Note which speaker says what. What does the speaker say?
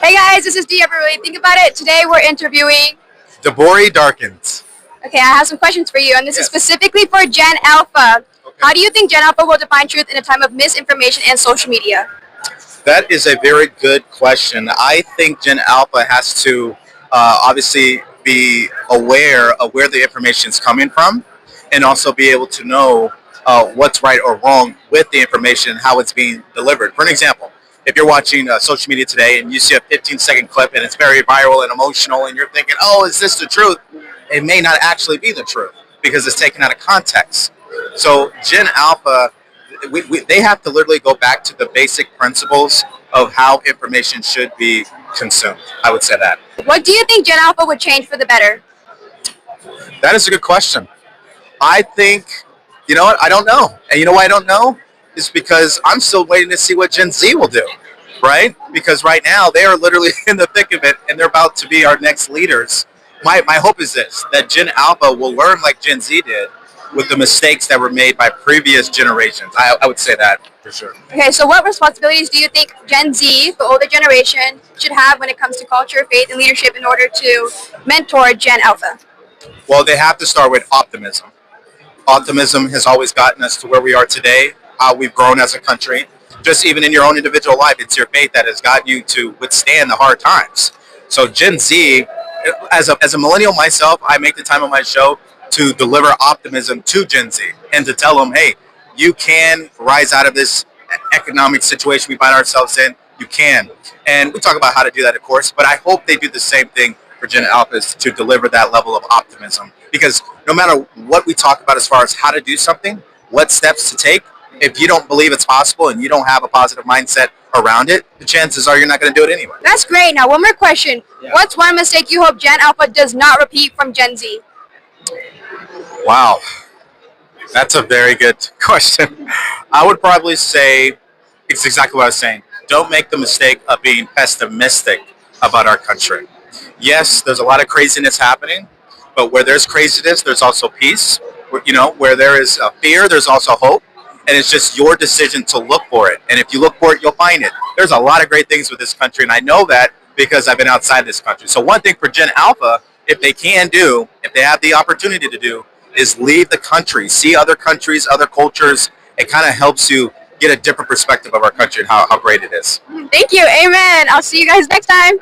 Speaker 1: Hey guys, this is Dia Really Think About It. Today we're interviewing.
Speaker 2: Dabori Darkins.
Speaker 1: Okay, I have some questions for you, and this is
Speaker 2: Yes.
Speaker 1: specifically for Gen Alpha.
Speaker 2: Okay.
Speaker 1: How do you think Gen Alpha will define truth in a time of misinformation and social media?
Speaker 2: That is a very good question. I think Gen Alpha has to obviously be aware of where the information is coming from and also be able to know what's right or wrong with the information and how it's being delivered. For an example, if you're watching social media today and you see a 15-second clip and it's very viral and emotional and you're thinking, oh, is this the truth? It may not actually be the truth because it's taken out of context. So Gen Alpha, they have to literally go back to the basic principles of how information should be consumed. I would say that.
Speaker 1: What do you think Gen Alpha would change for the better?
Speaker 2: That is a good question. I think, you know what, I don't know. And you know why I don't know? Is because I'm still waiting to see what Gen Z will do, right? Because right now they are literally in the thick of it and they're about to be our next leaders. My hope is this, that Gen Alpha will learn like Gen Z did with the mistakes that were made by previous generations. I would say that for sure.
Speaker 1: Okay, so what responsibilities do you think Gen Z, the older generation, should have when it comes to culture, faith, and leadership in order to mentor Gen Alpha?
Speaker 2: Well, they have to start with optimism. Optimism has always gotten us to where we are today, how we've grown as a country. Just even in your own individual life, it's your faith that has gotten you to withstand the hard times. So Gen Z, as a millennial myself, I make the time on my show to deliver optimism to Gen Z and to tell them, hey, you can rise out of this economic situation we find ourselves in. You can. And we talk about how to do that, of course, but I hope they do the same thing for Gen Alphas to deliver that level of optimism. Because no matter what we talk about as far as how to do something, what steps to take, if you don't believe it's possible and you don't have a positive mindset around it, the chances are you're not going to do it anyway.
Speaker 1: That's great. Now, one more question.
Speaker 2: Yeah.
Speaker 1: What's one mistake you hope Gen Alpha does not repeat from Gen Z?
Speaker 2: Wow. That's a very good question. I would probably say it's exactly what I was saying. Don't make the mistake of being pessimistic about our country. Yes, there's a lot of craziness happening, but where there's craziness, there's also peace. Where there is fear, there's also hope. And it's just your decision to look for it. And if you look for it, you'll find it. There's a lot of great things with this country, and I know that because I've been outside this country. So one thing for Gen Alpha, if they can do, if they have the opportunity to do, is leave the country, see other countries, other cultures. It kind of helps you get a different perspective of our country and how great it is.
Speaker 1: Thank you. Amen. I'll see you guys next time.